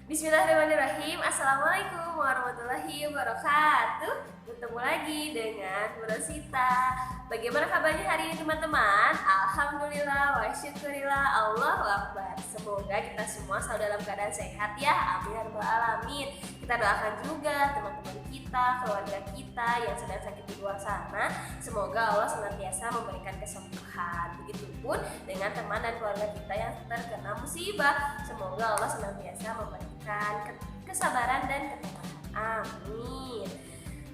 Bismillahirrahmanirrahim. Assalamualaikum warahmatullahi wabarakatuh. Bertemu lagi dengan Bu Rosita. Bagaimana kabarnya hari ini teman-teman? Alhamdulillah wa syukurillah, Allahu Akbar. Semoga kita semua selalu dalam keadaan sehat ya. Amin ya rabbal alamin. Kita doakan juga teman-teman kita, keluarga kita yang sedang sakit di luar sana. Semoga Allah senantiasa memberikan kesembuhan. Begitupun dengan teman dan keluarga kita yang terkena musibah. Semoga Allah senantiasa memberikan kesabaran dan ketabahan. Amin.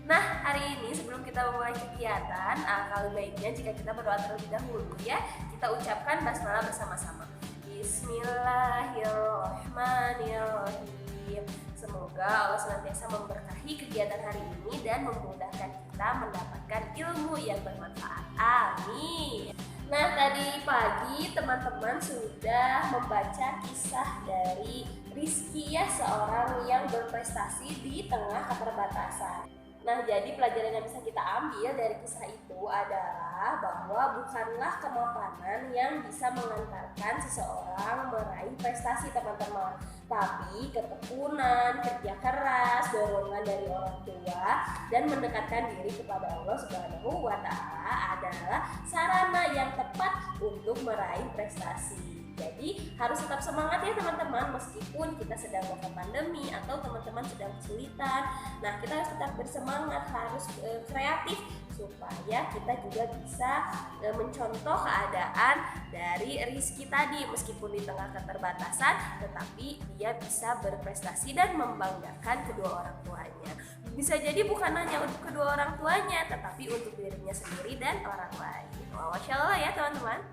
Nah, hari ini sebelum kita memulai kegiatan, alangkah baiknya jika kita berdoa terlebih dahulu ya. Kita ucapkan basmalah bersama-sama. Bismillahirrahmanirrahim. Semoga Allah senantiasa memberkahi kegiatan hari ini dan memudahkan kita mendapatkan ilmu yang bermanfaat. Amin. Nah, tadi pagi teman-teman sudah membaca kisah dari Rizky ya, seorang yang berprestasi di tengah keterbatasan. Nah, jadi pelajaran yang bisa kita ambil dari kisah itu adalah bahwa bukanlah kemapanan yang bisa mengantarkan seseorang meraih prestasi teman-teman, tapi ketekunan, kerja keras, dorongan dari orang tua, dan mendekatkan diri kepada Allah Subhanahu wa Ta'ala adalah sarana yang tepat untuk meraih prestasi. Jadi harus tetap semangat ya teman-teman, meskipun kita sedang masa pandemi atau teman-teman sedang kesulitan. Nah, kita harus tetap bersemangat, harus kreatif supaya kita juga bisa mencontoh keadaan dari Rizky tadi. Meskipun di tengah keterbatasan, tetapi dia bisa berprestasi dan membanggakan kedua orang tuanya. Bisa jadi bukan hanya untuk kedua orang tuanya, tetapi untuk dirinya sendiri dan orang lain. Wah, Masya Allah ya teman-teman.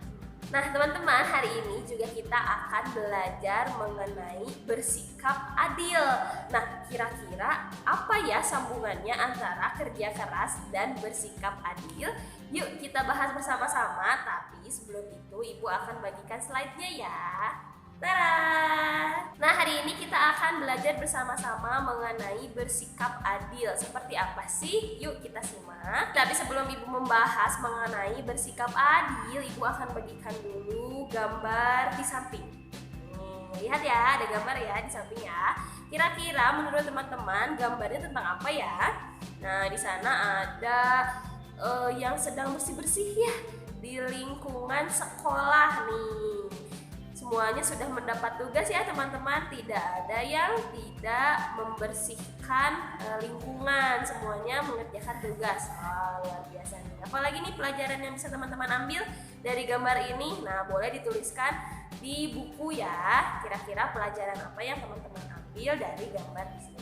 Nah teman-teman, hari ini juga kita akan belajar mengenai bersikap adil. Nah, kira-kira apa ya sambungannya antara kerja keras dan bersikap adil? Yuk kita bahas bersama-sama, tapi sebelum itu Ibu akan bagikan slide-nya ya. Tada! Nah, hari ini kita akan belajar bersama-sama mengenai bersikap adil. Seperti apa sih? Yuk kita simak. Tapi sebelum Ibu membahas mengenai bersikap adil, Ibu akan bagikan dulu gambar di samping. Lihat ya, ada gambar ya di samping ya. Kira-kira menurut teman-teman gambarnya tentang apa ya? Nah, di sana ada yang sedang bersih-bersih ya di lingkungan sekolah nih. Semuanya sudah mendapat tugas ya teman-teman, tidak ada yang tidak membersihkan lingkungan, semuanya mengerjakan tugas. Luar biasa nih. Apalagi nih pelajaran yang bisa teman-teman ambil dari gambar ini. Nah, boleh dituliskan di buku ya. Kira-kira pelajaran apa yang teman-teman ambil dari gambar di sini.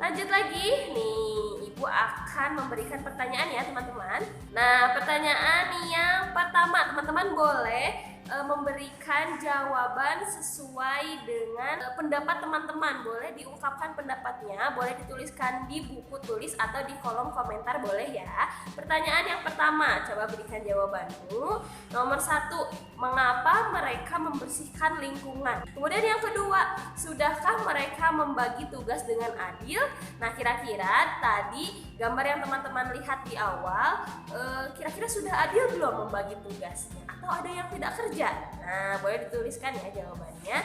Lanjut lagi nih, Ibu akan memberikan pertanyaan ya teman-teman. Nah, pertanyaan yang pertama, teman-teman boleh memberikan jawaban sesuai dengan pendapat teman-teman. Boleh diungkapkan pendapatnya, boleh dituliskan di buku tulis atau di kolom komentar boleh ya. Pertanyaan yang pertama, coba berikan jawabanmu. Nomor 1, mengapa mereka membersihkan lingkungan? Kemudian yang kedua, sudahkah mereka membagi tugas dengan adil? Nah, kira-kira tadi gambar yang teman-teman lihat di awal, kira-kira sudah adil belum membagi tugasnya? Atau ada yang tidak kerja? Nah, boleh dituliskan ya jawabannya.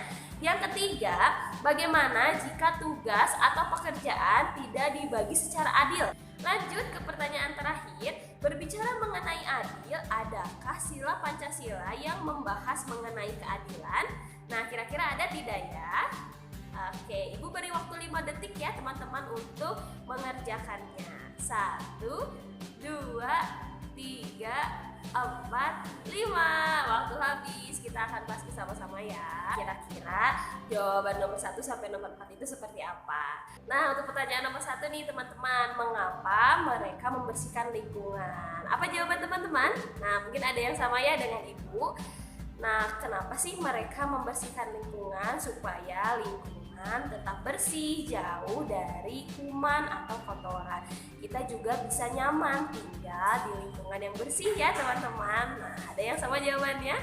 Yang ketiga, bagaimana jika tugas atau pekerjaan tidak dibagi secara adil? Lanjut ke pertanyaan terakhir, berbicara mengenai adil, adakah sila Pancasila yang membahas mengenai keadilan? Nah, kira-kira ada tidak ya? Oke, Ibu beri waktu 5 detik ya teman-teman untuk mengerjakannya. 1, 2, 3, 4, 5. Waktu habis. Kita akan bahas bersama-sama ya. Kira-kira jawaban nomor 1 sampai nomor 4 itu seperti apa? Nah, untuk pertanyaan nomor 1 nih teman-teman, mengapa mereka membersihkan lingkungan? Apa jawaban teman-teman? Nah, mungkin ada yang sama ya dengan Ibu. Nah, kenapa sih mereka membersihkan lingkungan? Supaya lingkungan tetap bersih, jauh dari kuman atau kotoran. Kita juga bisa nyaman tinggal di lingkungan yang bersih ya teman-teman. Nah, ada yang sama jawabannya?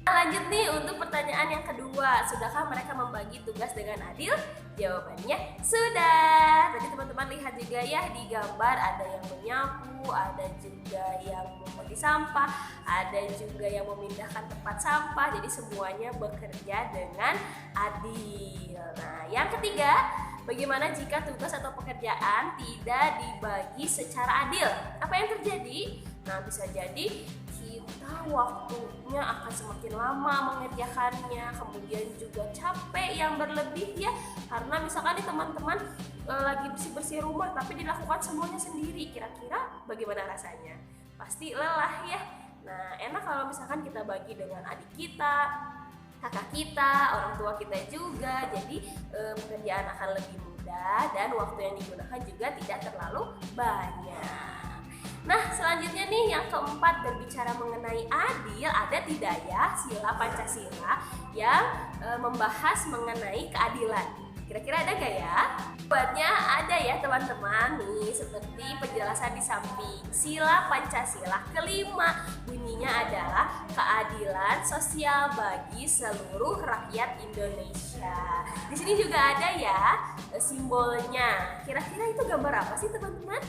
Nah, lanjut nih untuk pertanyaan yang kedua, sudahkah mereka membagi tugas dengan adil? Jawabannya sudah. Tadi teman-teman lihat juga ya di gambar, ada yang menyapu, ada juga yang memungut sampah, ada juga yang memindahkan tempat sampah. Jadi semuanya bekerja dengan adil. adil. Nah, yang ketiga, bagaimana jika tugas atau pekerjaan tidak dibagi secara adil? Apa yang terjadi? Nah, bisa jadi kita waktunya akan semakin lama mengerjakannya, kemudian juga capek yang berlebih ya, karena misalkan nih teman-teman lagi bersih-bersih rumah tapi dilakukan semuanya sendiri. Kira-kira bagaimana rasanya? Pasti lelah ya. Nah, enak kalau misalkan kita bagi dengan adik kita, kakak kita, orang tua kita juga. Jadi pekerjaan akan lebih mudah dan waktu yang digunakan juga tidak terlalu banyak. Nah, selanjutnya nih yang keempat, berbicara mengenai adil, ada tidak ya sila Pancasila yang membahas mengenai keadilan? Kira-kira ada gak ya? Buatnya ada ya teman-teman nih, seperti penjelasan di samping. Sila Pancasila kelima bunyinya adalah keadilan sosial bagi seluruh rakyat Indonesia. Di sini juga ada ya simbolnya. Kira-kira itu gambar apa sih teman-teman?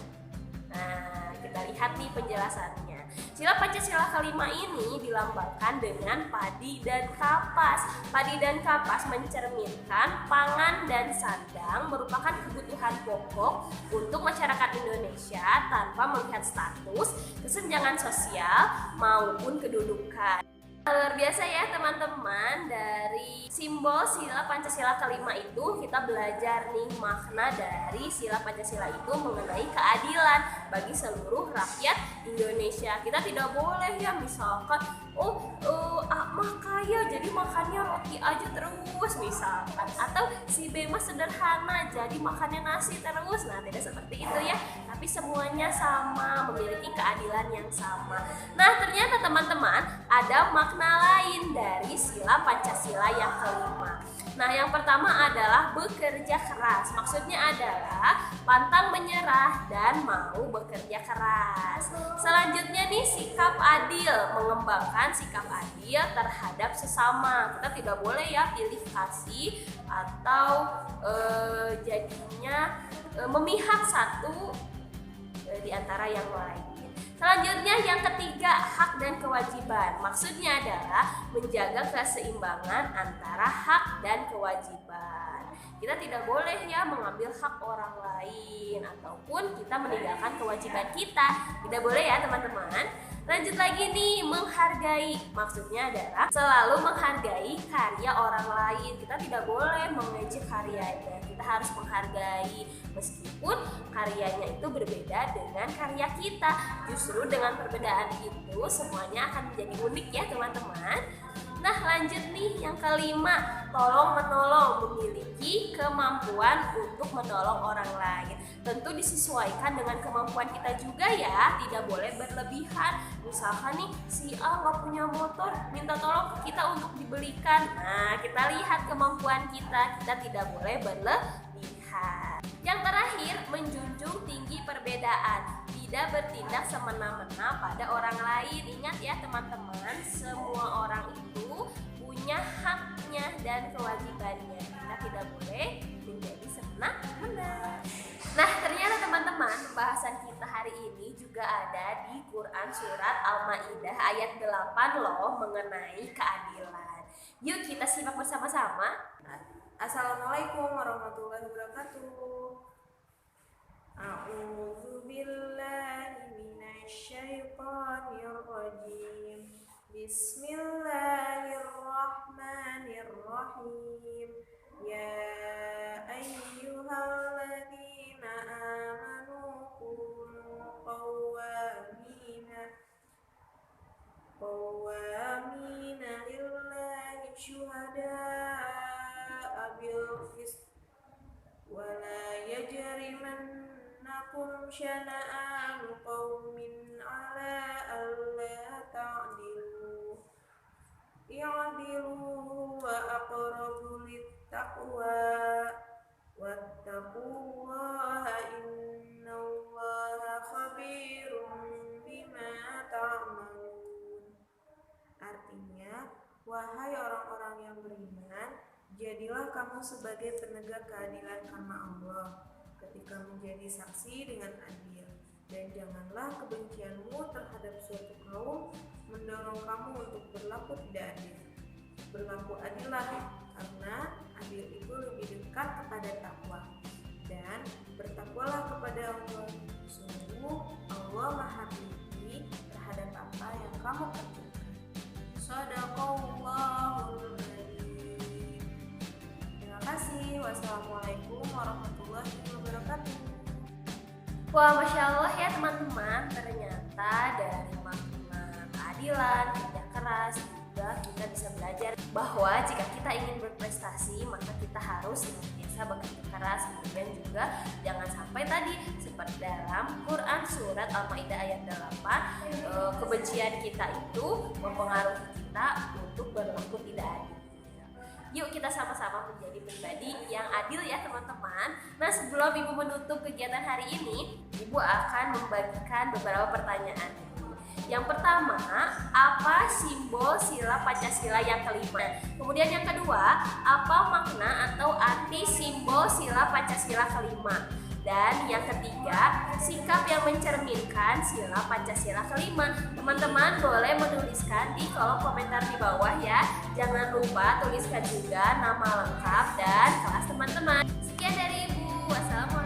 Nah, kita lihat nih penjelasannya. Sila Pancasila kelima ini dilambangkan dengan padi dan kapas. Padi dan kapas mencerminkan pangan dan sandang merupakan kebutuhan pokok untuk masyarakat Indonesia tanpa melihat status, kesenjangan sosial maupun kedudukan. Luar biasa ya teman-teman, dari simbol sila Pancasila kelima itu kita belajar nih makna dari sila Pancasila itu mengenai keadilan bagi seluruh rakyat Indonesia. Kita tidak boleh ya misalkan mah kaya jadi makannya roti aja terus misalkan, atau si B mah sederhana jadi makannya nasi terus. Nah, tidak seperti itu ya, tapi semuanya sama, memiliki keadilan yang sama. Nah, ternyata teman-teman ada makna lain dari sila Pancasila yang kelima. Nah, yang pertama adalah bekerja keras. Maksudnya adalah pantang menyerah dan mau bekerja keras. Selanjutnya nih, sikap adil, mengembangkan sikap adil terhadap sesama. Kita tidak boleh ya pilih kasih atau jadinya memihak satu di antara yang lain. Selanjutnya yang ketiga, hak dan kewajiban. Maksudnya adalah menjaga keseimbangan antara hak dan kewajiban. Kita tidak boleh ya mengambil hak orang lain ataupun kita meninggalkan kewajiban kita. Tidak boleh ya teman-teman. Lanjut lagi nih, menghargai. Maksudnya adalah selalu menghargai karya orang lain. Kita tidak boleh mengejek karyanya. Kita harus menghargai meskipun karyanya itu berbeda dengan karya kita. Justru dengan perbedaan itu semuanya akan menjadi unik ya teman-teman. Nah, lanjut nih yang kelima, tolong menolong, memiliki kemampuan untuk menolong orang lain. Tentu disesuaikan dengan kemampuan kita juga ya, tidak boleh berlebihan. Misalkan nih si A nggak punya motor, minta tolong ke kita untuk dibelikan. Nah, kita lihat kemampuan kita tidak boleh berlebihan. Yang terakhir, menjunjung tinggi perbedaan, tidak bertindak semena-mena pada orang lain. Ingat ya teman-teman, semua orang itu punya haknya dan kewajibannya. Kita tidak boleh menjadi semena-mena. Nah, ternyata teman-teman, pembahasan kita hari ini juga ada di Quran Surat Al-Ma'idah ayat 8 loh, mengenai keadilan. Yuk kita simak bersama-sama. Assalamualaikum warahmatullahi wabarakatuh. A'udzu billahi minasyaitonir rajim. Bismillahirrahmanirrahim. Ya ayyuhalladzina amanu kunu qawwamina lillahi syuhada'a bil qist wa la yajrimannakum syana'anu qaumin 'ala alla ta'dilu i'dilu wa aqrabu littaqwa wattaqullaha innallaha khabirum bima ta'malun. Artinya, wahai orang-orang yang beriman, jadilah kamu sebagai penegak keadilan karena Allah ketika menjadi saksi dengan adil, dan janganlah kebencianmu terhadap suatu kaum mendorong kamu untuk berlaku tidak adil. Berlaku adillah, karena Allah. Sungguh Allah Maha Teliti terhadap apa yang kamu kerjakan. Shadaqallahul adzim. Terima kasih. Wassalamualaikum warahmatullahi wabarakatuh. Wah, Masya Allah ya teman-teman, ternyata dari makna keadilan, kerja keras, juga kita bisa belajar bahwa jika kita ingin berprestasi, maka kita harus senantiasa bekerja keras. Kemudian juga jangan sampai tadi seperti dalam Quran surat Al-Maidah ayat 8, kebencian kita itu mempengaruhi kita untuk berlaku tidak adil. Yuk kita sama-sama menjadi pribadi yang adil ya teman-teman. Nah, sebelum Ibu menutup kegiatan hari ini, Ibu akan membagikan beberapa pertanyaan. Yang pertama, apa simbol sila Pancasila yang kelima? Kemudian yang kedua, apa makna atau arti simbol sila Pancasila kelima? Dan yang ketiga, sikap yang mencerminkan sila Pancasila kelima. Teman-teman boleh menuliskan di kolom komentar di bawah ya. Jangan lupa tuliskan juga nama lengkap dan kelas teman-teman. Sekian dari Ibu. Wassalamualaikum.